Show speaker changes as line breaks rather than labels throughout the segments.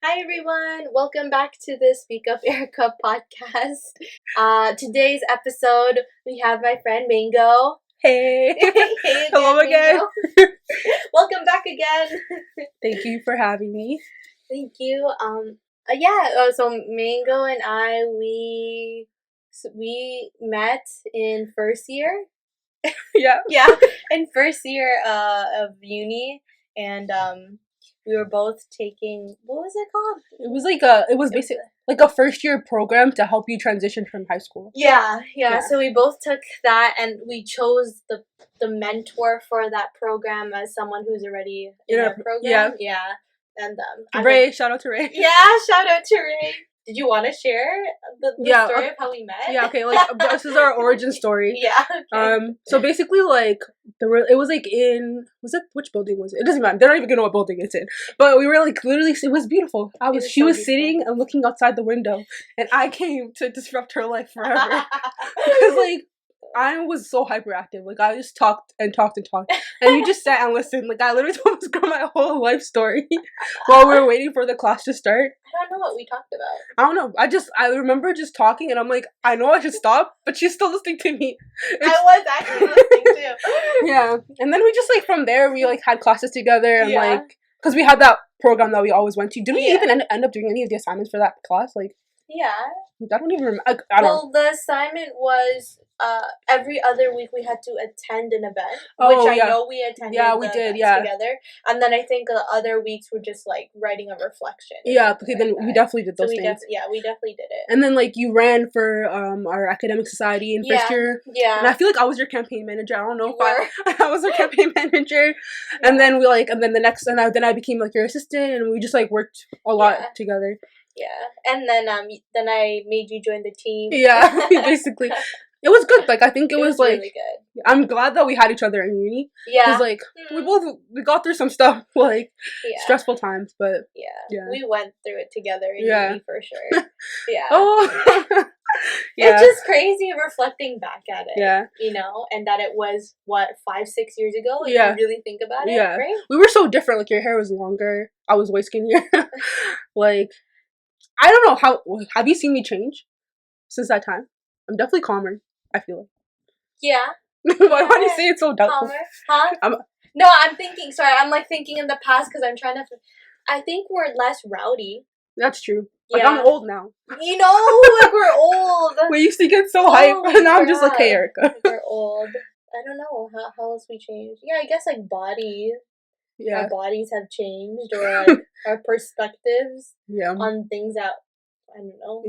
Hi everyone, welcome back to the Speak Up Erika podcast. Today's episode, we have my friend Mango.
Hey.
Hey again,
Hello again.
Welcome back again.
Thank you for having me.
Thank you. So Mango and I, we met in first year.
Yeah.
Yeah, in first year of uni, and we were both taking, what was it called?
It was basically like a first year program to help you transition from high school.
Yeah. So we both took that, and we chose the mentor for that program as someone who's already in our program. Yeah. And
Ray, shout out to Ray.
Yeah, shout out to Ray. Did you want to share the story of how we met?
Yeah, okay, this is our origin story.
Yeah. Okay.
So basically, it was which building was it? It doesn't matter. They're not even gonna know what building it's in. But we were literally, it was beautiful. She was sitting and looking outside the window, and I came to disrupt her life forever. Because I was so hyperactive. I just talked, and you just sat and listened. I literally told this girl my whole life story while we were waiting for the class to start.
I don't know what we talked about.
I don't know. I remember just talking, and I'm like, I know I should stop, but she's still listening to me.
I was actually listening too.
Yeah, and then we just from there we had classes together, and because we had that program that we always went to. Did we even end up doing any of the assignments for that class?
Yeah.
I don't even remember. I don't know.
The assignment was every other week we had to attend an event, which I know we attended.
Yeah, we did. Yeah,
together. And then I think the other weeks were just writing a reflection.
Yeah, okay, then we definitely did those things.
We definitely did it.
And then you ran for our academic society in first year.
Yeah.
And I feel like I was your campaign manager. I don't know if I was your campaign manager. Yeah. And then then I became your assistant, and we just worked a lot together.
Yeah, and then I made you join the team.
Yeah, basically. It was good. I think it was
really good.
I'm glad that we had each other in uni.
Yeah.
Because we got through some stuff, stressful times, but
yeah. We went through it together in uni for sure. Yeah.
Oh.
Yeah. It's just crazy reflecting back at it.
Yeah.
And that it was 5-6 years ago. If you really think about it, right?
We were so different. Your hair was longer. I was way skinnier. I don't know how. Have you seen me change since that time? I'm definitely calmer. I feel like.
Yeah.
Why do you say it so doubtful?
Calmer? Huh? No, I'm thinking. Sorry, I'm thinking in the past because I'm trying to. I think we're less rowdy.
That's true. I'm old now.
We're old.
We used to get so hype, and now I'm just hey, Erika.
We're old. I don't know how else we changed. Yeah, I guess body. Yeah. Our bodies have changed, or our perspectives on things that, I don't know,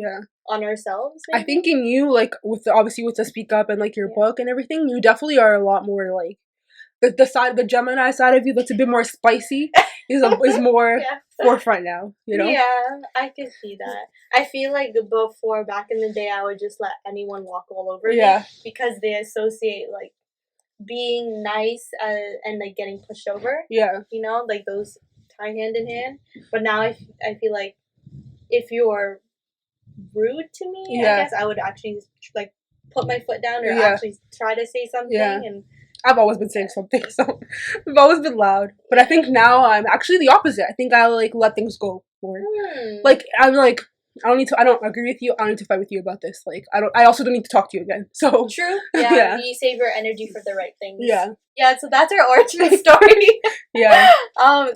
on ourselves, maybe?
I think in you, with the Speak Up and your book and everything, you definitely are a lot more the Gemini side of you that's a bit more spicy is more forefront now,
Yeah, I can see that. I feel before, back in the day, I would just let anyone walk all over me because they associate being nice and getting pushed over. Yeah. Those tie hand in hand. But now I feel if you're rude to me, I guess I would actually put my foot down or actually try to say something. And
I've always been saying something, so I've always been loud. But I think now I'm actually the opposite. I think I let things go more. I don't agree with you. I don't need to fight with you about this. I also don't need to talk to you again. So
true. Yeah. You save your energy for the right things.
Yeah.
Yeah. So that's our origin story.
Yeah.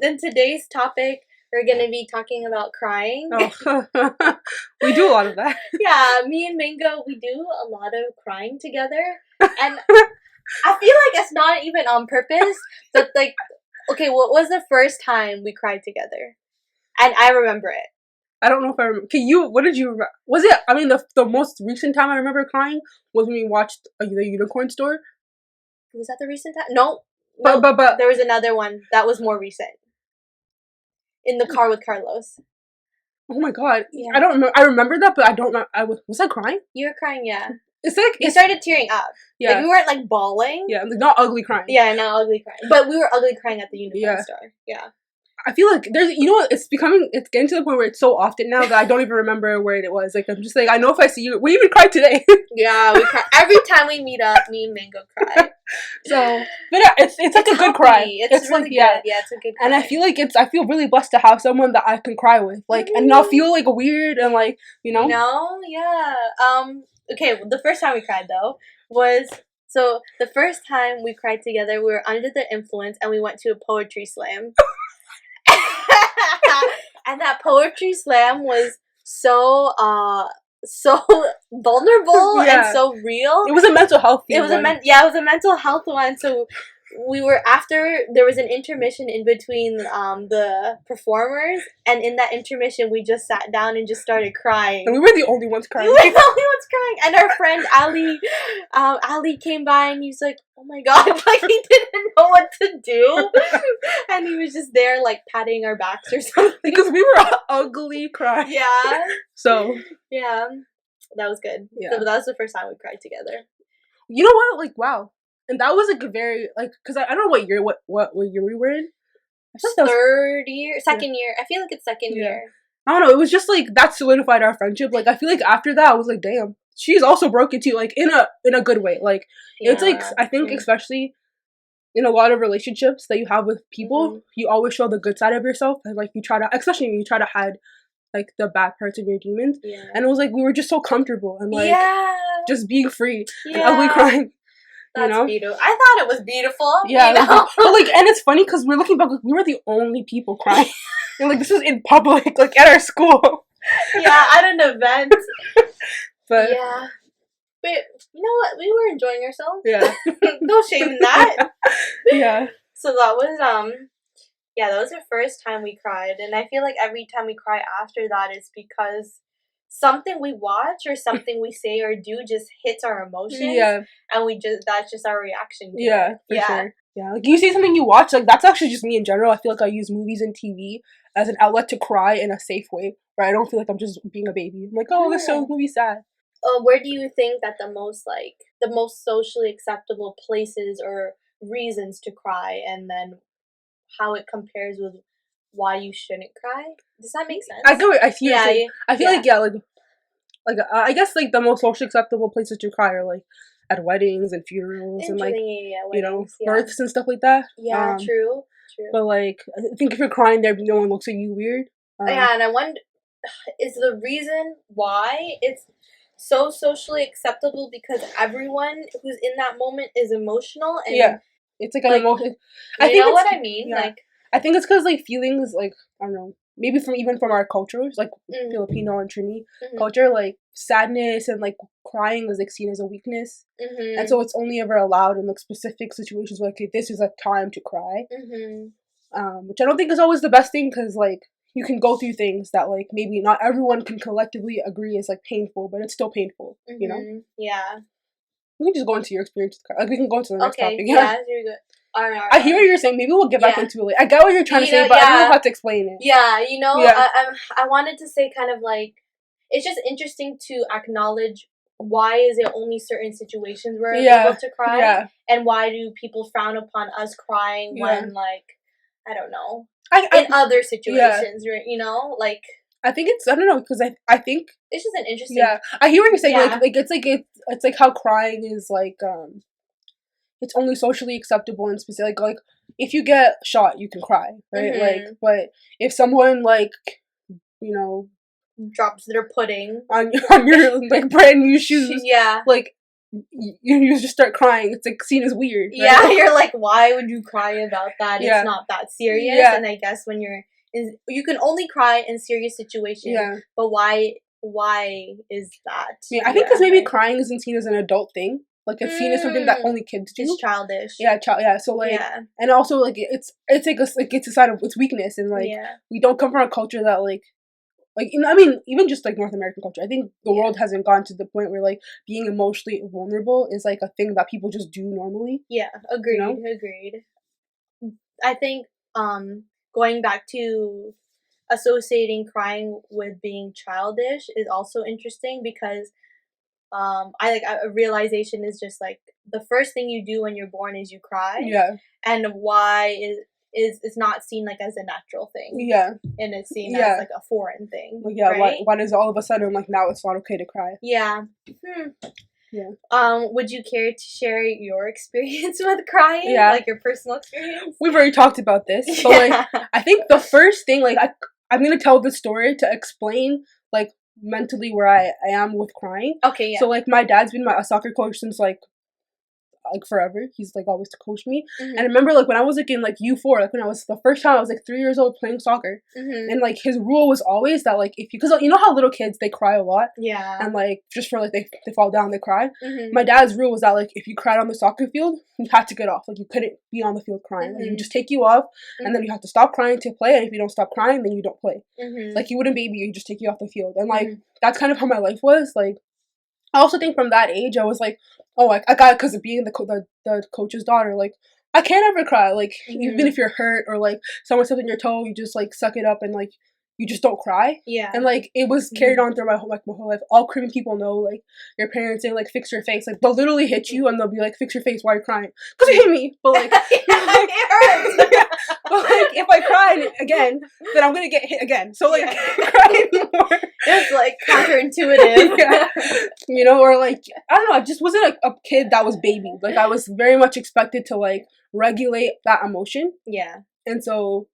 Then today's topic, we're gonna be talking about crying.
Oh. We do a lot of that.
Yeah. Me and Mango, we do a lot of crying together, and I feel it's not even on purpose. But okay, what was the first time we cried together? And I remember it.
I don't know if I remember. What did you... Was it... I mean, the most recent time I remember crying was when we watched The Unicorn Store.
Was that the recent time? No.
But
there was another one that was more recent. In the car with Carlos.
Oh my god. Yeah. I don't remember. I remember that, but I don't know. Was I crying?
You were crying, yeah.
It's
you started tearing up.
Yeah.
We weren't bawling.
Yeah, not ugly crying.
Yeah, not ugly crying. But we were ugly crying at the Unicorn Store. Yeah.
I feel like there's, you know what, it's getting to the point where it's so often now that I don't even remember where it was. Like, I'm just like, I know if I see you, we even cried today.
Yeah, we cry. Every time we meet up, me and Mango cry.
So, but yeah, it's like a good cry.
It's really good. Yeah, it's a good cry.
And I feel really blessed to have someone that I can cry with. Like, and not feel like weird and like, you know?
No, yeah. Okay, the first time we cried though was, so the first time we cried together, we were under the influence and we went to a poetry slam. And that poetry slam was so vulnerable and so real.
It was a mental health thing.
It was a mental health one. So we were, after there was an intermission in between the performers, and in that intermission we just sat down and just started crying.
And we were the only ones crying.
And our friend Ali came by and he was like, oh my god, like he didn't know what to do. And he was just there like patting our backs or something.
Because we were ugly crying.
Yeah.
So.
Yeah. That was good.
Yeah.
So that was the first time we cried together.
You know what? Like, wow. And that was like a very, like, because I don't know what year we were in.
Second year. I feel like it's second year.
I don't know. It was just like that solidified our friendship. Like, I feel like after that, I was like, damn, she's also broken too. Like in a good way. Like it's like, I think especially in a lot of relationships that you have with people, you always show the good side of yourself, and like you try to, especially when you try to hide like the bad parts of your demons. Yeah. And it was like we were just so comfortable and like just being free and ugly crying.
That's beautiful. I thought it was beautiful.
Yeah, you know? But like, and it's funny because we're looking back, like, we were the only people crying, and like this was in public, like at our school.
Yeah, at an event.
But
yeah, but you know what? We were enjoying ourselves.
Yeah,
no shame in that.
Yeah.
So that was that was the first time we cried, and I feel like every time we cry after that is because something we watch or something we say or do just hits our emotions. Yeah. And that's just our reaction to it.
For sure. Yeah. Like you see something you watch, like that's actually just me in general. I feel like I use movies and TV as an outlet to cry in a safe way, where I don't feel like I'm just being a baby. I'm like, oh, this movie's sad.
Where do you think that the most socially acceptable places or reasons to cry, and then how it compares with why you shouldn't cry? Does that make sense?
I go. I feel. Yeah, I feel like I guess like the most socially acceptable places to cry are like at weddings and funerals and like births and stuff like that.
Yeah, true.
But like I think if you're crying there, no one looks at you weird.
Yeah, and I wonder, is the reason why it's so socially acceptable because everyone who's in that moment is emotional and
it's like an emotion.
You know what I mean? Yeah. Like
I think it's because like feelings like I don't know. Maybe from our cultures, like Filipino and Trini culture, like sadness and like crying is like seen as a weakness, and so it's only ever allowed in like specific situations where like this is a time to cry, which I don't think is always the best thing because like you can go through things that like maybe not everyone can collectively agree is like painful, but it's still painful, you know?
Yeah.
We can just go into your experience. Like we can go into the next topic.
Yeah, very good. All right.
I hear what you're saying. Maybe we'll get back into it. I get what you're trying to say, but I don't know how to explain it.
Yeah, I wanted to say kind of like, it's just interesting to acknowledge why is it only certain situations where we're able to cry, and why do people frown upon us crying when like, I don't know, in other situations, right? You know, like.
I think it's, I don't know, because I think
it's just an interesting.
Yeah, I hear what you're saying. Like it's like how crying is like it's only socially acceptable and specific. Like if you get shot, you can cry, right? Like, but if someone like
drops their pudding
on your like brand new shoes, like you just start crying. It's like seen as weird. Right?
Yeah, you're like, why would you cry about that? It's not that serious. Yeah. And I guess when you can only cry in serious situations. Yeah. But why is that?
Yeah, I think because maybe crying isn't seen as an adult thing. Like it's seen as something that only kids do.
It's childish.
Yeah, So like, and also like it's like it's a sign of its weakness, and like we don't come from a culture that like I mean even just like North American culture. I think the world hasn't gone to the point where like being emotionally vulnerable is like a thing that people just do normally.
Yeah, agreed. You know? Agreed. I think going back to associating crying with being childish is also interesting because a realization is just like the first thing you do when you're born is you cry. Yeah. And why is not seen like as a natural thing.
Yeah.
And it's seen as like a foreign thing.
Like, yeah,
right?
why does all of a sudden like now it's not okay to cry?
Yeah.
Yeah.
Would you care to share your experience with crying?
Yeah.
Like your personal experience?
We've already talked about this. But like I think the first thing, like I'm gonna tell this story to explain like mentally where I am with crying.
Okay, yeah.
So like my dad's been a soccer coach since like forever. He's like always to coach me. And I remember like when I was like in like U4, like when I was the first time I was like 3 years old playing soccer, and like his rule was always that like if you, because you know how little kids they cry a lot, and like just for like they fall down they cry. My dad's rule was that like if you cried on the soccer field, you had to get off. Like you couldn't be on the field crying. Like, he would just take you off, and then you have to stop crying to play. And if you don't stop crying, then you don't play. Like he wouldn't baby you, he'd just take you off the field. And like that's kind of how my life was. Like I also think from that age, I was like, oh, I got it because of being the coach's daughter. Like, I can't ever cry. Like, even if you're hurt or, like, someone steps on your toe, you just, like, suck it up and, like, you just don't cry.
Yeah.
And, like, it was carried on through my whole life. All Korean people know, like, your parents say, like, fix your face. Like, they'll literally hit you and they'll be like, fix your face while you're crying. Because you hit me. But, like, it hurts. Yeah. But, like, if I cry again, then I'm going to get hit again. So, like, I can't cry anymore.
It's, like, counterintuitive.
Yeah. You know, or, like, I don't know. I just wasn't a kid that was babied. Like, I was very much expected to, like, regulate that emotion.
Yeah.
And so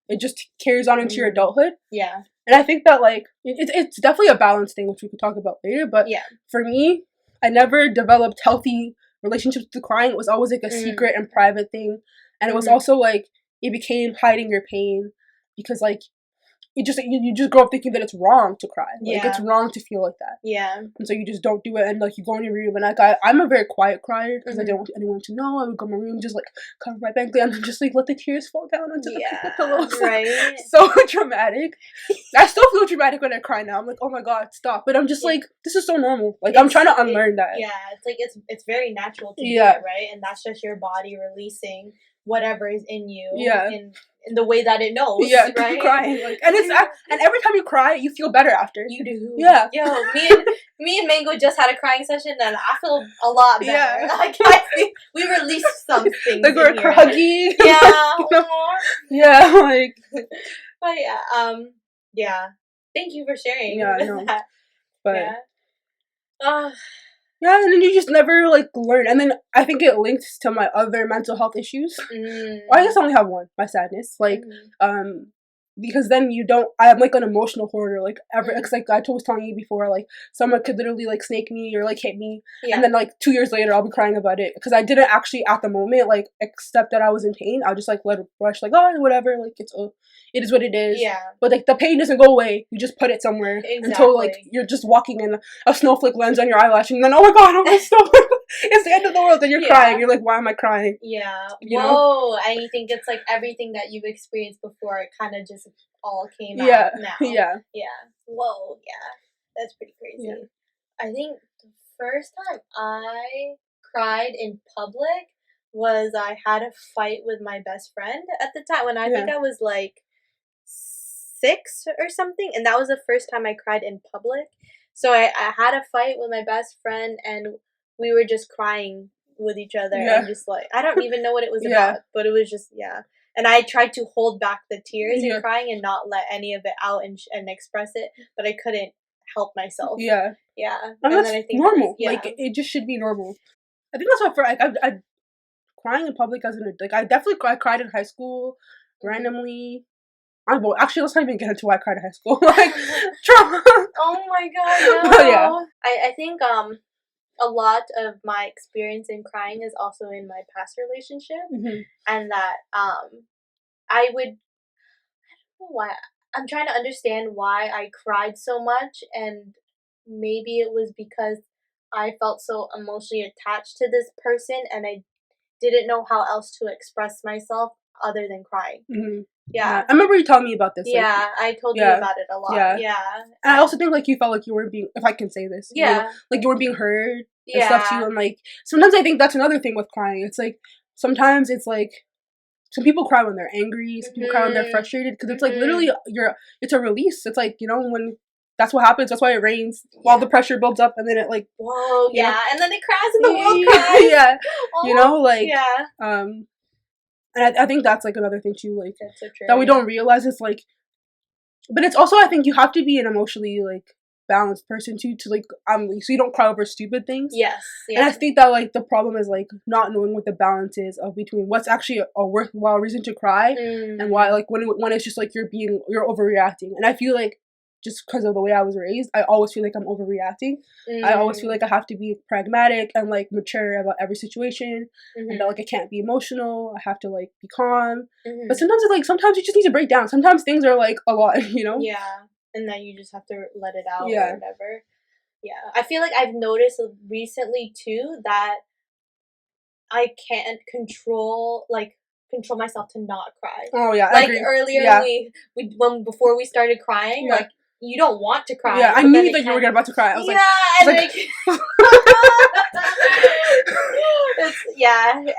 it just carries on into your adulthood.
Yeah.
And I think that, like, it's definitely a balance thing, which we could talk about later. But for me, I never developed healthy relationships with crying. It was always, like, a secret and private thing. And it was also, like, it became hiding your pain because, like, you just grow up thinking that it's wrong to cry. Like, it's wrong to feel like that.
Yeah.
And so you just don't do it, and, like, you go in your room, and I'm a very quiet crier, because I didn't want anyone to know. I would go in my room, just, like, cover my blanket, and just, like, let the tears fall down onto the pillows.
Right.
So dramatic. I still feel dramatic when I cry now. I'm like, oh my god, stop. But I'm just like, this is so normal. Like, I'm trying to unlearn that.
Yeah, it's like, it's very natural to do it, right? And that's just your body releasing whatever is in you.
Yeah.
In the way that it knows.
Yeah,
right?
Crying. Like, and every time you cry, you feel better after.
You do.
Yeah.
Yo, me and Mango just had a crying session, and I feel a lot better.
Yeah.
Like, we released some things.
Like, we're hugging.
Yeah.
You know? Yeah, like.
But yeah. Thank you for sharing.
Yeah, I know.
That.
But.
Yeah.
Yeah, and then you just never, like, learn. And then I think it links to my other mental health issues. Well, I guess I only have one, my sadness. Like, because then I'm, like, an emotional hoarder. Like, because, like, I was telling you before, like, someone could literally, like, snake me or, like, hit me. Yeah. And then, like, 2 years later, I'll be crying about it. Because I didn't actually, at the moment, like, accept that I was in pain. I'll just, like, let it brush, like, oh, whatever. Like, it is what it is.
Yeah.
But, like, the pain doesn't go away. You just put it somewhere until, like, you're just walking and a snowflake lands on your eyelash. And then, oh, my God, it's the end of the world. And you're crying. You're like, why am I crying?
Yeah.
You know?
And you think it's, like, everything that you've experienced before, it kind of just all came out now.
Yeah.
Whoa, yeah. That's pretty crazy. Yeah. I think the first time I cried in public was I had a fight with my best friend at the time when I think I was, like, 6 or something, and that was the first time I cried in public. So I had a fight with my best friend, and we were just crying with each other, and just, like, I don't even know what it was about, but it was just, and I tried to hold back the tears and crying and not let any of it out and express it, but I couldn't help myself.
Yeah.
And
that's
then I think
normal. Like, it just should be normal. I think that's what I crying in public as I definitely cried in high school randomly. Actually, let's not even get into why I cried in high school. Like, trauma.
Oh my god, no.
But yeah.
I think a lot of my experience in crying is also in my past relationship, and that I don't know why. I'm trying to understand why I cried so much, and maybe it was because I felt so emotionally attached to this person, and I didn't know how else to express myself other than crying. Yeah.
I remember you telling me about this.
Yeah, I told you about it a lot. Yeah.
And I also think, like, you felt like you weren't being, if I can say this.
Yeah.
You know, like, you weren't being heard and stuff too. And, like, sometimes I think that's another thing with crying. It's, like, sometimes it's, like, some people cry when they're angry. Some people cry when they're frustrated. Because it's, like, literally, it's a release. It's, like, you know, when that's what happens. That's why it rains. While the pressure builds up and then it, like.
Whoa,
you know,
and then it cries and the world cries.
Yeah. You know, like.
Yeah.
And I think that's like another thing too, like
that's so true,
that we don't realize. It's like, but it's also, I think you have to be an emotionally like balanced person too, to like so you don't cry over stupid things.
Yes.
And I think that like the problem is like not knowing what the balance is of between what's actually a worthwhile reason to cry and why, like when it's just like you're overreacting. And I feel like just because of the way I was raised, I always feel like I'm overreacting. I always feel like I have to be pragmatic and like mature about every situation, and that like I can't be emotional. I have to like be calm. But sometimes it's like, sometimes you just need to break down. Sometimes things are like a lot, you know?
Yeah. And then you just have to let it out or whatever. Yeah. I feel like I've noticed recently too that I can't control myself to not cry.
Oh yeah.
Like earlier before we started crying, like you don't want to cry.
Yeah, I knew that you were about to cry. I was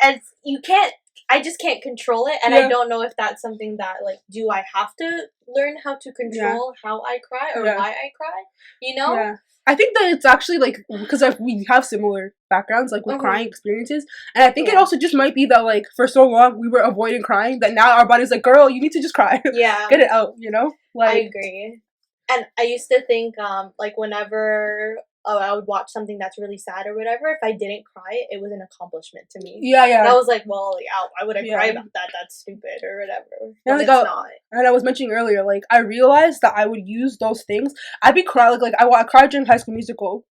and you can't. I just can't control it, and I don't know if that's something that like, do I have to learn how to control how I cry or why I cry? You know?
Yeah. I think that it's actually like, because we have similar backgrounds, like with crying experiences, and I think it also just might be that like for so long we were avoiding crying that now our body's like, girl, you need to just cry. Yeah, get it out. You know? Like,
I agree. And I used to think like whenever I would watch something that's really sad or whatever, if I didn't cry, it was an accomplishment to me. Yeah. And I was like, well, why would I cry about that? That's stupid or whatever. And it's not.
And I was mentioning earlier, like, I realized that I would use those things. I'd be crying, like I cried during High School Musical.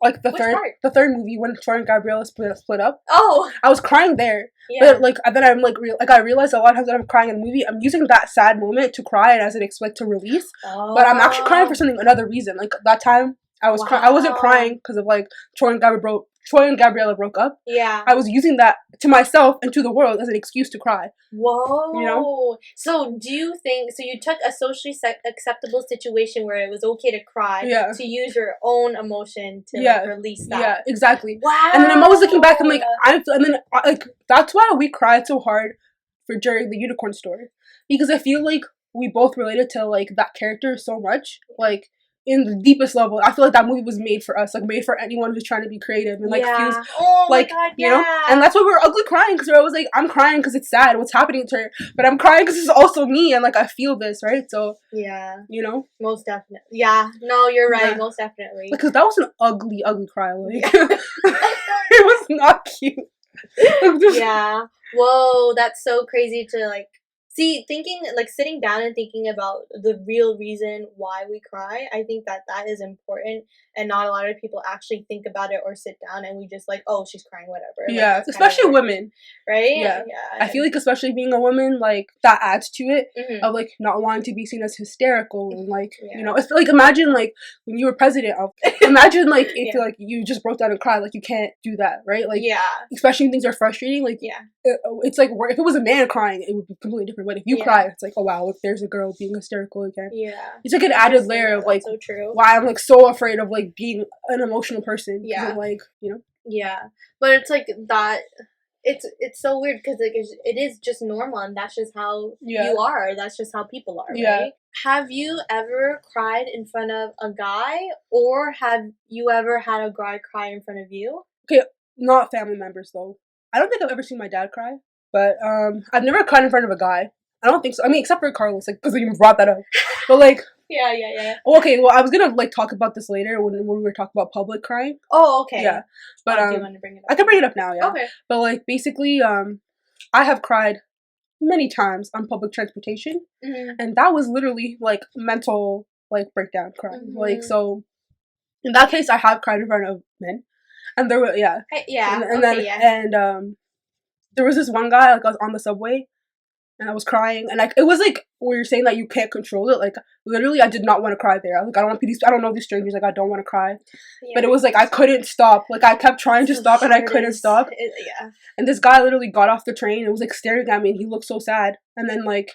Like the third movie when Troy and Gabriella split up. Oh, I was crying there. Yeah. But like then I'm like I realized a lot of times that I'm crying in the movie, I'm using that sad moment to cry and as an expect to release. Oh. But I'm actually crying for another reason. Like that time I was I wasn't crying because of like Troy and Gabriella broke up. Yeah. I was using that to myself and to the world as an excuse to cry.
Whoa. You know? So do you think, so you took a socially acceptable situation where it was okay to cry to use your own emotion to like, release that? Yeah,
exactly. Wow. And then I'm always looking back, I'm like, that's why we cried so hard during the unicorn story. Because I feel like we both related to like that character so much. Like, in the deepest level, I feel like that movie was made for us, like made for anyone who's trying to be creative and like fuse, like my God, you know. And that's why we were ugly crying, because I was like, I'm crying because it's sad what's happening to her, but I'm crying because it's also me and like I feel this, right? So you know,
most definitely, no, you're right, most definitely,
because that was an ugly cry, like it was not cute.
Whoa, that's so crazy to like. See, sitting down and thinking about the real reason why we cry, I think that is important, and not a lot of people actually think about it or sit down, and we just like, oh, she's crying, whatever.
Yeah, like, especially women.
Right?
Yeah. I feel like especially being a woman, like, that adds to it, of, like, not wanting to be seen as hysterical, and, like, you know, it's like, imagine, like, when you were president, imagine, like, if, like, you just broke down and cried, like, you can't do that, right? Like, especially when things are frustrating, like, it's like, if it was a man crying, it would be completely different. But if you cry, it's like, oh wow, look, there's a girl being hysterical again. Yeah, it's like an added layer of like so why I'm like so afraid of like being an emotional person. Yeah, like, you know.
Yeah, but it's like that. It's so weird because like it is just normal, and that's just how you are. That's just how people are. Right? Have you ever cried in front of a guy, or have you ever had a guy cry in front of you?
Okay, not family members though. I don't think I've ever seen my dad cry, but I've never cried in front of a guy. I don't think so. I mean, except for Carlos, like, because you brought that up. But, like...
Yeah.
Okay, well, I was gonna, like, talk about this later when we were talking about public crying.
Oh, okay.
Yeah. But,
do you want to bring it up?
I can bring it up now, yeah.
Okay.
But, like, basically, I have cried many times on public transportation. Mm-hmm. And that was literally, like, mental, like, breakdown crying. Mm-hmm. Like, so... In that case, I have cried in front of men. And there were, and there was this one guy, like, I was on the subway. And I was crying, and like it was like where you're saying that you can't control it. Like literally, I did not want to cry there. I was like, I don't know these strangers. Like I don't want to cry, but it was like I couldn't stop. Like I kept trying to stop, and I couldn't stop. And this guy literally got off the train and was like staring at me, and he looked so sad. And then like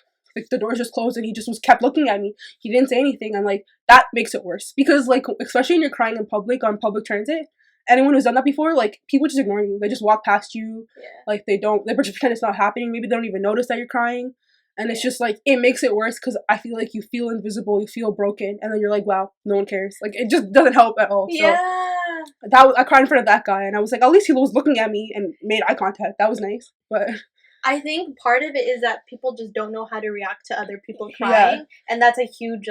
the doors just closed, and he just kept looking at me. He didn't say anything, and like that makes it worse because like especially when you're crying in public on public transit. Anyone who's done that before, like, people just ignore you. They just walk past you. Yeah. Like, they pretend it's not happening. Maybe they don't even notice that you're crying. And it's just, like, it makes it worse because I feel like you feel invisible, you feel broken, and then you're like, wow, no one cares. Like, it just doesn't help at all. Yeah. So, I cried in front of that guy, and I was like, at least he was looking at me and made eye contact. That was nice. But,
I think part of it is that people just don't know how to react to other people crying, and that's a huge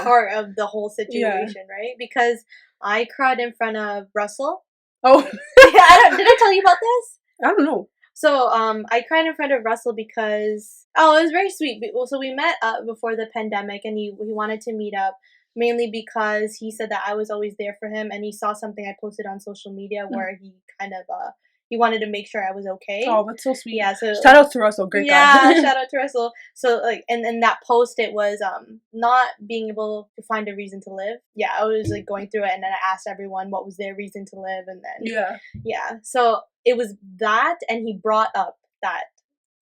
part of the whole situation, right? Because I cried in front of Russell.
Oh,
did I tell you about this?
I don't know.
So I cried in front of Russell because it was very sweet. So we met before the pandemic, and he wanted to meet up. Mainly because he said that I was always there for him, and he saw something I posted on social media where he kind of he wanted to make sure I was okay.
Oh, that's so sweet.
Yeah, so
shout out to Russell, great guy.
Yeah, shout out to Russell. So and that post, it was not being able to find a reason to live. Yeah, I was going through it, and then I asked everyone what was their reason to live, and then so it was that, and he brought up that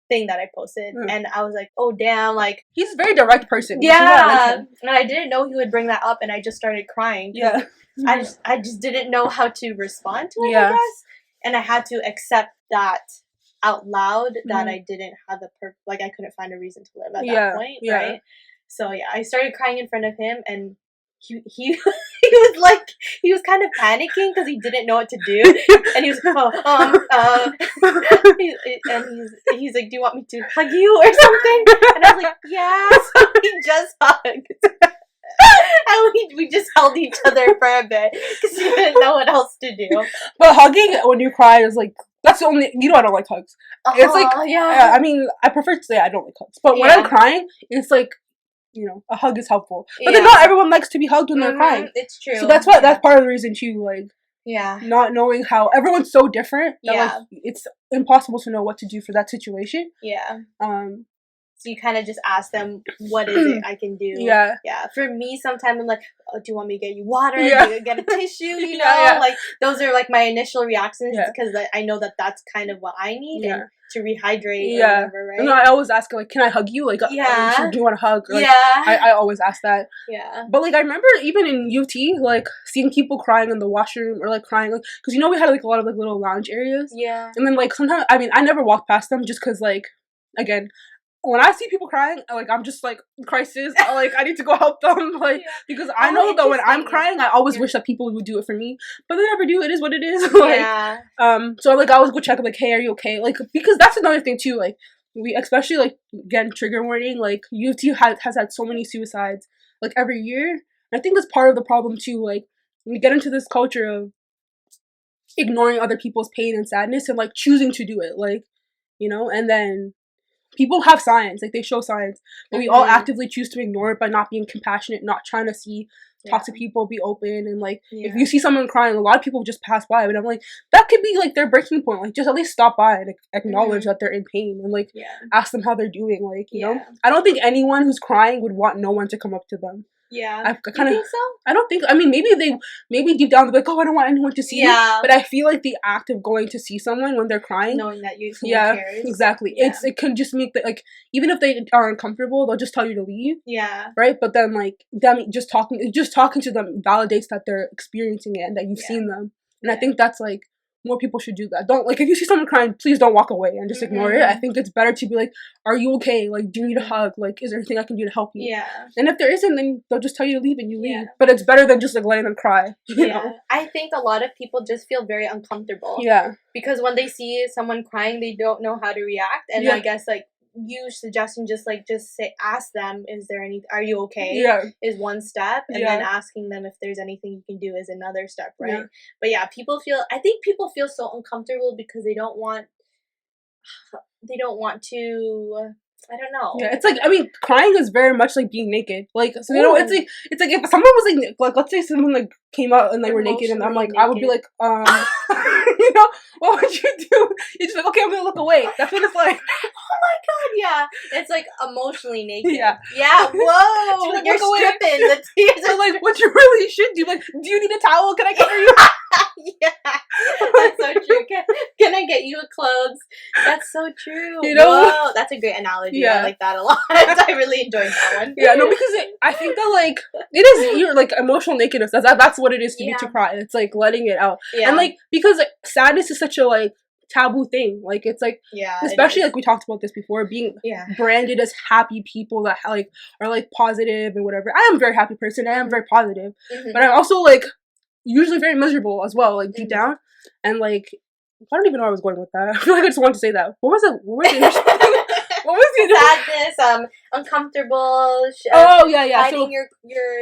thing that I posted, and I was like, oh damn,
he's a very direct person.
Yeah, and I didn't know he would bring that up, and I just started crying. Yeah, I just didn't know how to respond to it, I guess, and I had to accept that out loud that I didn't have I couldn't find a reason to live at that point, right? So I started crying in front of him, and he he was kind of panicking because he didn't know what to do, and he was he's like, do you want me to hug you or something? And I was like, yes. He just hugged, and we just held each other for a bit because he didn't know what else to do.
But hugging when you cry is that's the only, I don't like hugs. It's I mean, I prefer to say I don't like hugs, but when I'm crying, it's a hug is helpful. But then not everyone likes to be hugged when they're crying. It's true. So that's that's part of the reason too, not knowing how everyone's so different that it's impossible to know what to do for that situation. Yeah.
So you kind of just ask them, what is it I can do? Yeah. Yeah. For me, sometimes I'm like, oh, do you want me to get you water? Do you get a tissue? You know, those are my initial reactions because I know that that's kind of what I need and to rehydrate or whatever, right?
No, I always ask, can I hug you? Do you want a hug? I always ask that. Yeah. But I remember even in UT, seeing people crying in the washroom or crying, because we had a lot of little lounge areas. Yeah. And then sometimes, I mean, I never walk past them just because again, when I see people crying, I'm just crisis. I need to go help them. Because I know that when I'm crying, I always wish that people would do it for me, but they never do. It is what it is. So I always go check. Hey, are you okay? Because that's another thing too. We especially again, trigger warning. UT has had so many suicides every year. And I think that's part of the problem too. We get into this culture of ignoring other people's pain and sadness and choosing to do it. And then people have signs, they show signs, but we all actively choose to ignore it by not being compassionate, not trying to talk to people, be open, and if you see someone crying, a lot of people just pass by, but I'm that could be their breaking point, just at least stop by and acknowledge that they're in pain and ask them how they're doing, you know. I don't think anyone who's crying would want no one to come up to them. Yeah. I kind of think so. I don't think. I mean, maybe deep down they're oh, I don't want anyone to see me. But I feel the act of going to see someone when they're crying, knowing that someone cares. Exactly. Yeah. It can just make even if they are uncomfortable, they'll just tell you to leave. Yeah. Right. But then them just talking to them validates that they're experiencing it and that you've seen them. And I think that's more people should do that. Don't if you see someone crying, please don't walk away and just ignore it. I think it's better to be are you okay? Do you need a hug? Is there anything I can do to help you? Yeah. And if there isn't, then they'll just tell you to leave and you leave. But it's better than just letting them cry. You know?
I think a lot of people just feel very uncomfortable. Yeah. Because when they see someone crying, they don't know how to react. And I guess you suggesting just ask them, are you okay? Yeah. Is one step, and then asking them if there's anything you can do is another step, right? Yeah. But I think people feel so uncomfortable because they don't want to, I don't know.
Yeah, it's I mean, crying is very much being naked. So it's if someone was let's say someone came out and they were naked, and I'm I would be you know, what would you do? You're just okay, I'm gonna look away. That's what it's like.
Oh my god, yeah. It's emotionally naked. Yeah. Yeah, whoa. You're stripping. The tears
are what you really should do. Do you need a towel? Can I cover you?
Yeah. That's so true. Can I get you a clothes? That's so true.
You know?
Whoa, that's a great analogy. Yeah. I like that a lot. I really enjoyed that one.
Yeah, no, because I think that it is you're emotional nakedness. That's what it is to be to cry. It's letting it out. Yeah. And because sadness is such a taboo thing. It's especially we talked about this before, being branded as happy people that are positive and whatever. I am a very happy person. I am very positive. But I'm also usually very miserable as well, deep down. And I don't even know where I was going with that. I feel like I just wanted to say that. What was it? What was
the sadness, uncomfortable. Hiding your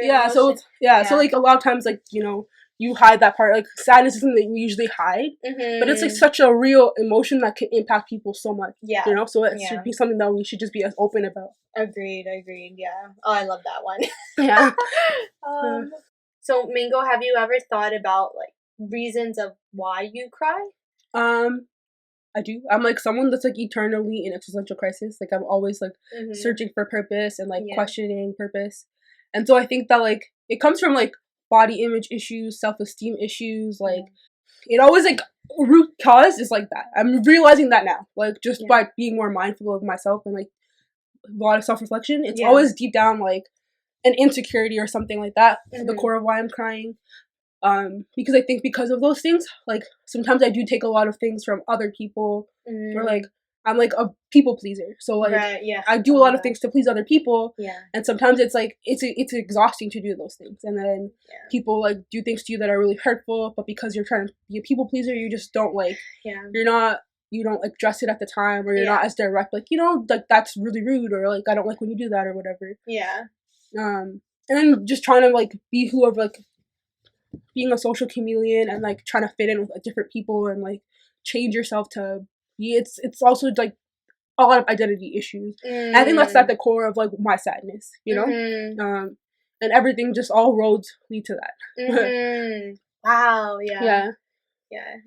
emotions. So like a lot of times, like, you know, you hide that part. Like sadness is something that you usually hide, but it's like such a real emotion that can impact people so much. Yeah, you know, so it should be something that we should just be as open about.
Agreed. Yeah. Oh, I love that one. Yeah. So Mingo, have you ever thought about like reasons of why you cry?
I do. I'm like someone that's like eternally in existential crisis. Like I'm always like searching for purpose and like questioning purpose. And so I think that like it comes from like body image issues, self-esteem issues, like it always like root cause is like that. I'm realizing that now. Like just by being more mindful of myself and like a lot of self-reflection, it's always deep down like an insecurity or something like that at the core of why I'm crying. Because I think because of those things, like sometimes I do take a lot of things from other people, or like I'm like a people pleaser, so like I do a lot of things to please other people, and sometimes it's like it's exhausting to do those things, and then people like do things to you that are really hurtful, but because you're trying to be a people pleaser, you just don't like you don't like address it at the time, or you're not as direct, like, you know, like that's really rude, or like I don't like when you do that or whatever. And then just trying to like be whoever, like being a social chameleon and like trying to fit in with different people and like change yourself to be, it's also like a lot of identity issues. And I think that's at the core of like my sadness, you know. And everything, just all roads lead to that.
Wow. Yeah,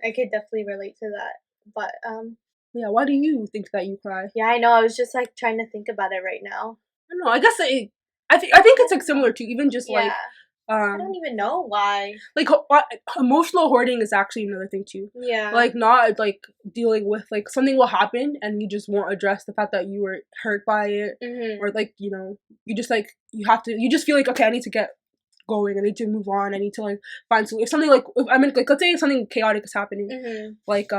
I could definitely relate to that. But
why do you think that you cry?
Yeah, I know, I was just like trying to think about it right now.
I don't know, I guess I think it's like similar to even just like
I don't even know why.
Like emotional hoarding is actually another thing too. Yeah. Like not like dealing with like something will happen and you just won't address the fact that you were hurt by it, or like, you know, you just like you just feel like, okay, I need to get going, I need to move on, I need to like find if something like like let's say something chaotic is happening, like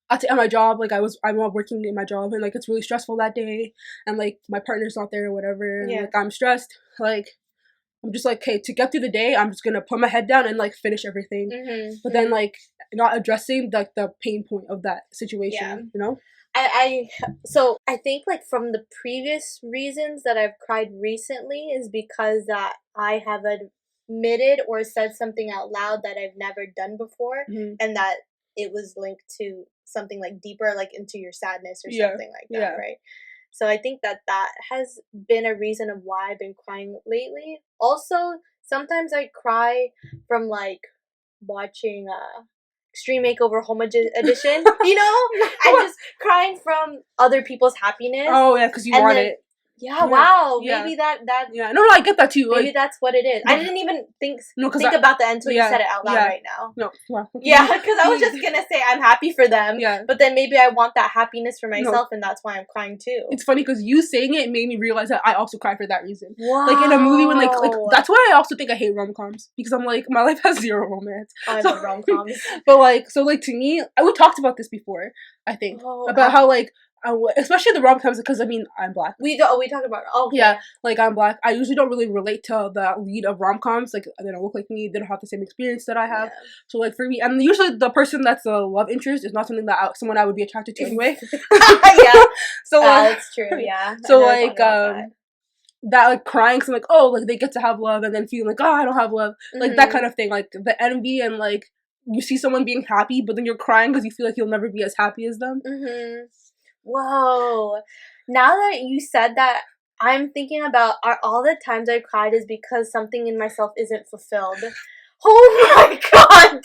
at my job, like I'm working in my job and like it's really stressful that day and like my partner's not there or whatever, and like I'm stressed, like I'm just like, okay, to get through the day, I'm just gonna put my head down and like finish everything. But then like not addressing like the pain point of that situation, you know?
So I think like from the previous reasons that I've cried recently is because that I have admitted or said something out loud that I've never done before, and that it was linked to something like deeper, like into your sadness or something like that, right? So I think that has been a reason of why I've been crying lately. Also, sometimes I cry from like watching Extreme Makeover Home Edition, you know? I'm just crying from other people's happiness.
Oh yeah, because you want it.
Yeah, wow. Maybe that
no, I get that too.
Maybe like, that's what it is. I didn't even think about that until you said it out loud right now.
No, well,
yeah, because I was just gonna say I'm happy for them. Yeah. But then maybe I want that happiness for myself, and that's why I'm crying too.
It's funny because you saying it made me realize that I also cry for that reason. Wow. Like in a movie when like that's why I also think I hate rom-coms, because I'm like, my life has zero romance.
I love rom-coms.
But like, so like to me, we talked about this before, I think, about how like especially the rom-coms, because I mean I'm black.
We talk about
like I'm black. I usually don't really relate to the lead of rom-coms. Like they don't look like me. They don't have the same experience that I have. Yeah. So like for me, and usually the person that's the love interest is not something that someone I would be attracted to anyway.
Yeah. So that's true. Yeah.
So like that like crying, so I'm like, oh, like they get to have love, and then feeling like, oh, I don't have love, like that kind of thing, like the envy, and like you see someone being happy, but then you're crying because you feel like you'll never be as happy as them.
Whoa. Now that you said that, I'm thinking about, are all the times I cried is because something in myself isn't fulfilled. Oh my god!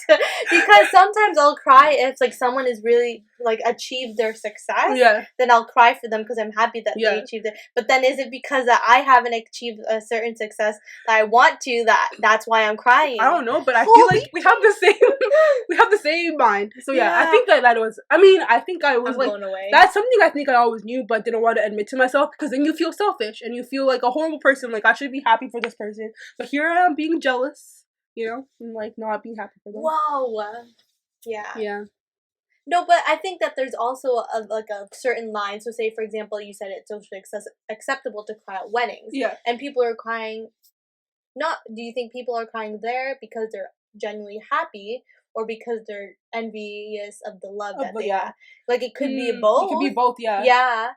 Because sometimes I'll cry if like someone is really like achieved their success. Yeah. Then I'll cry for them because I'm happy that they achieved it. But then is it because that I haven't achieved a certain success that I want to, that's why I'm crying?
I don't know, but I feel like we have the same mind. So yeah. I think that was. I mean, I think I was like, blown away. That's something I think I always knew, but didn't want to admit to myself, because then you feel selfish and you feel like a horrible person. Like I should be happy for this person, but here I am being jealous. You know, and like not being happy for them.
Whoa. Yeah. Yeah. No, but I think that there's also a certain line. So say, for example, you said it's socially acceptable to cry at weddings. Yeah. And people are crying. Do you think people are crying there because they're genuinely happy? or because they're envious of the love that they have. Like, it could be both.
It could be both, yeah.
Yeah.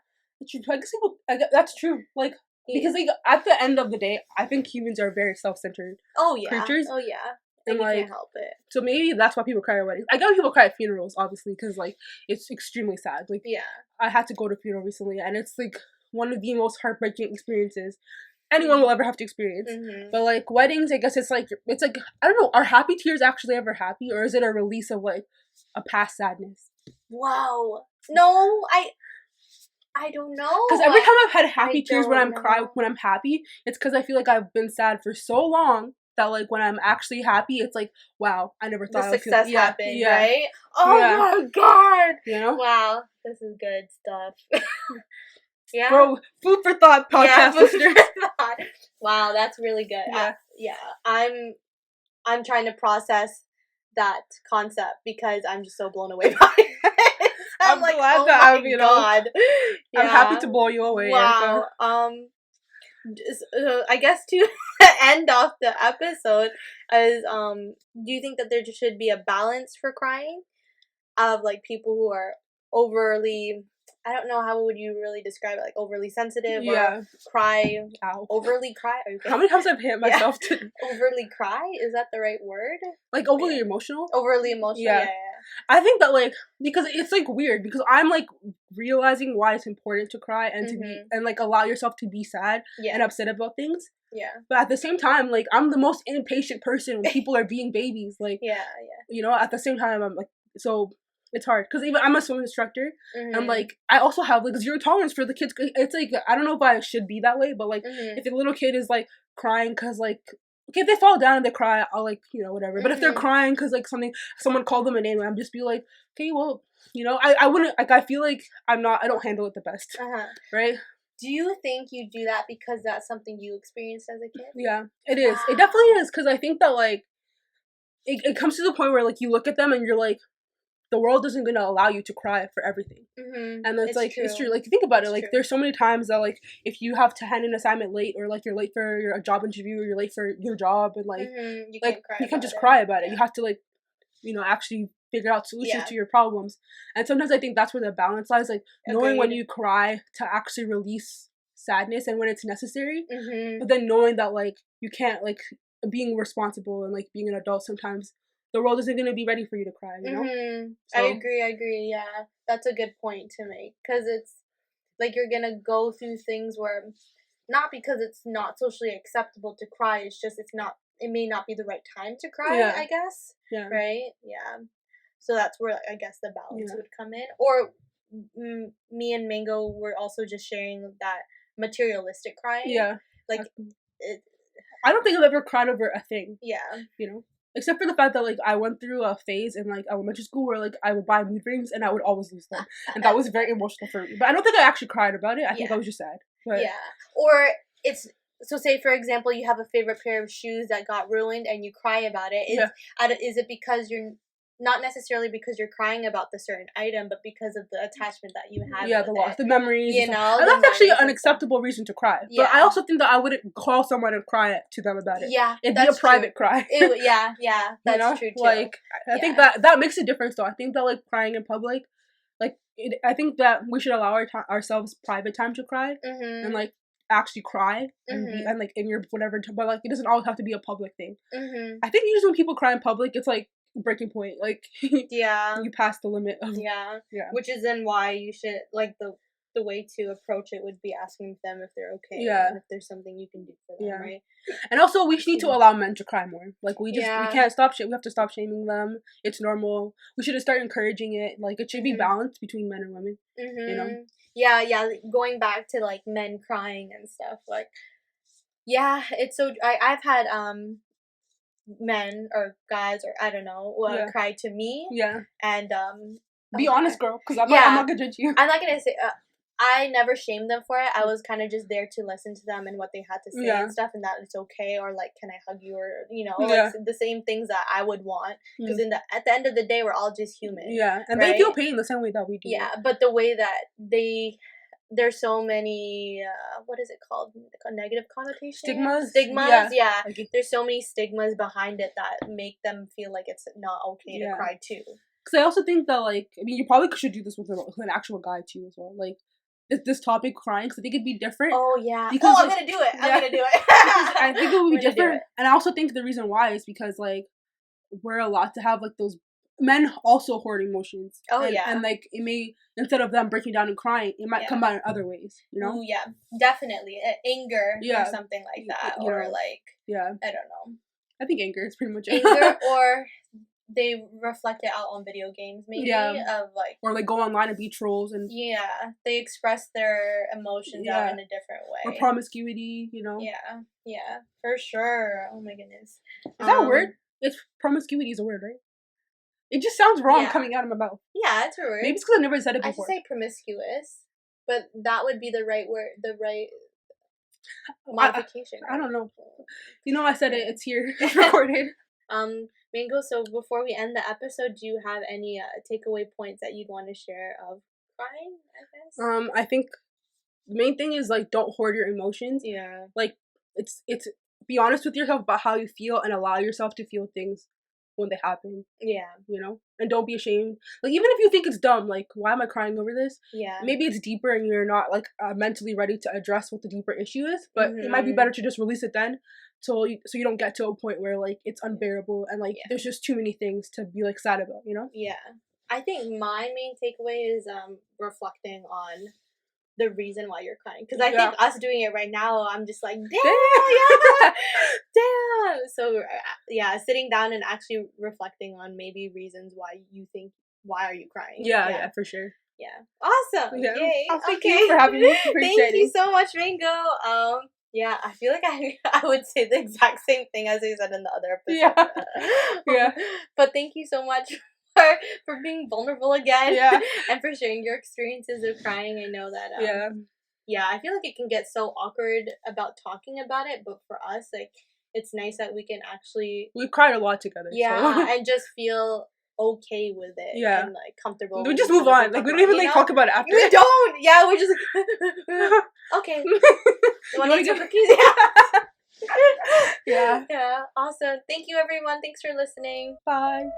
I guess that's true. Like, because like at the end of the day, I think humans are very self-centered creatures.
Oh yeah.
And
you
like,
can't help it.
So maybe that's why people cry at weddings. I get people cry at funerals, obviously, because like it's extremely sad. Like, I had to go to a funeral recently, and it's like one of the most heartbreaking experiences anyone will ever have to experience. But like weddings, I guess it's like I don't know. Are happy tears actually ever happy, or is it a release of like a past sadness?
Wow. No, I don't know.
Because every time I've had happy tears when I'm happy, it's because I feel like I've been sad for so long that like when I'm actually happy, it's like, wow, I never thought
the success happened, right? Oh my god!
You know?
Wow, this is good stuff. Yeah.
Bro, food for thought podcast listeners.
Wow, that's really good.
Yeah.
I'm trying to process that concept because I'm just so blown away by it. I'm like, glad that God.
I'm happy to blow you away.
Wow. I guess to end off the episode is do you think that there should be a balance for crying of like people who are overly, I don't know, how would you really describe it, like overly sensitive or overly cry?
How many times I've hit myself to
overly cry? Is that the right word?
Like overly emotional?
Overly emotional, yeah.
I think that like, because it's like weird because I'm like realizing why it's important to cry and to be and like allow yourself to be sad and upset about things. Yeah. But at the same time, like I'm the most impatient person when people are being babies. Like you know, at the same time I'm like, so it's hard because even I'm a swim instructor and like I also have like zero tolerance for the kids. It's like I don't know if I should be that way, but like if a little kid is like crying because like, okay, if they fall down and they cry, I'll like, you know, whatever. But if they're crying because like someone called them a name, I'm just be like, okay, well, you know, I wouldn't, like, I feel like I don't handle it the best, right?
Do you think you do that because that's something you experienced as a kid?
Yeah, it is. It definitely is, because I think that like it comes to the point where like you look at them and you're like, the world isn't going to allow you to cry for everything. And it's like, true. It's true. Like, think about it. Like, there's so many times that, like, if you have to hand an assignment late, or, like, you're late for a job interview, or you're late for your job, and, like, you can't just cry about it. You have to, like, you know, actually figure out solutions to your problems. And sometimes I think that's where the balance lies. Like, knowing when you cry to actually release sadness and when it's necessary. But then knowing that, like, you can't, like, being responsible and, like, being an adult sometimes, the world isn't going to be ready for you to cry, you know?
So, I agree, yeah. That's a good point to make. Because it's, like, you're going to go through things where, not because it's not socially acceptable to cry, it's just it may not be the right time to cry, I guess. Yeah. Right? Yeah. So that's where, I guess, the balance would come in. Or, me and Mango were also just sharing that materialistic crying. Yeah. Like,
I don't think I've ever cried over a thing.
Yeah.
You know? Except for the fact that, like, I went through a phase in, like, elementary school where, like, I would buy mood rings and I would always lose them. And that was very emotional for me. But I don't think I actually cried about it. I think I was just sad. But,
yeah. Or it's, so say, for example, you have a favorite pair of shoes that got ruined and you cry about it. Is it because you're, not necessarily because you're crying about the certain item, but because of the attachment that you have with
the loss, the memories.
You know?
And that's actually an acceptable reason to cry. Yeah. But I also think that I wouldn't call someone and cry to them about it. Yeah, it'd be a private cry.
That's true too.
Like, I think that makes a difference, though. I think that, like, crying in public, like, I think that we should allow ourselves private time to cry. And, like, actually cry and be, and like in your whatever, but like it doesn't always have to be a public thing. I think usually when people cry in public, it's like breaking point, like you pass the limit of
which is then why you should, like, the way to approach it would be asking them if they're okay, and if there's something you can do for them, right?
And also we need to allow men to cry more. Like, we can't stop we have to stop shaming them. It's normal. We should start encouraging it. Like, it should be balanced between men and women. You know?
Going back to, like, men crying and stuff, like, it's so, I've had men or guys, or I don't know, cry to me. And
be honest, girl, because I'm not gonna judge you.
I'm not gonna say I never shamed them for it. I was kind of just there to listen to them and what they had to say and stuff, and that it's okay, or like, can I hug you, or, you know, like the same things that I would want, because at the end of the day, we're all just human.
And they feel pain the same way that we do.
But the way that there's so many what is it called? Negative connotations?
Stigmas?
Yeah. There's so many stigmas behind it that make them feel like it's not okay to cry too.
Because I also think that, like, I mean, you probably should do this with an actual guy too as well. Like, this topic, crying, because I think it'd be different.
Oh yeah. Because, I'm gonna do it. I'm gonna do it.
I think it would be different, and I also think the reason why is because, like, we're allowed to have, like, those men also hoard emotions. And like, it may, instead of them breaking down and crying, it might come out in other ways, you know?
Ooh, yeah, definitely. Anger or something like that. Or like, I don't know.
I think anger is pretty much it.
Anger, or they reflect it out on video games, maybe, of like...
Or like go online and be trolls and...
Yeah, they express their emotions out in a different way.
Or promiscuity, you know?
Yeah, for sure. Oh my goodness.
Is that a word? It's promiscuity is a word, right? It just sounds wrong coming out of my mouth.
Yeah, it's a word.
Maybe it's because I've never said it before.
I should say promiscuous, but that would be the right word, the right modification.
I don't know. You know, I said it. It's here. It's recorded.
Mango, so before we end the episode, do you have any takeaway points that you'd want to share of crying, I guess?
I think the main thing is, like, don't hoard your emotions.
Yeah.
Like, it's be honest with yourself about how you feel and allow yourself to feel things when they happen.
Yeah.
You know? And don't be ashamed. Like, even if you think it's dumb, like, why am I crying over this?
Yeah.
Maybe it's deeper and you're not, like, mentally ready to address what the deeper issue is, but it might be better to just release it then, so you don't get to a point where, like, it's unbearable and, like, there's just too many things to be, like, sad about, you know?
Yeah. I think my main takeaway is reflecting on the reason why you're crying, because I think us doing it right now, I'm just like, damn. So sitting down and actually reflecting on maybe reasons why are you crying.
Yeah, for sure.
Yeah, awesome. Yay.
Thank you for having me.
Thank you so much, Mango. I feel like I would say the exact same thing as I said in the other episode. But thank you so much for being vulnerable again, and for sharing your experiences of crying. I know that I feel like it can get so awkward about talking about it, but for us, like, it's nice that we can actually...
We've cried a lot together.
And just feel okay with it. And, like, comfortable.
We just move on. Like, we don't even, like, talk about it after.
We don't! Yeah, we're just like... Okay. You want to get cookies? Yeah, awesome. Thank you, everyone. Thanks for listening.
Bye.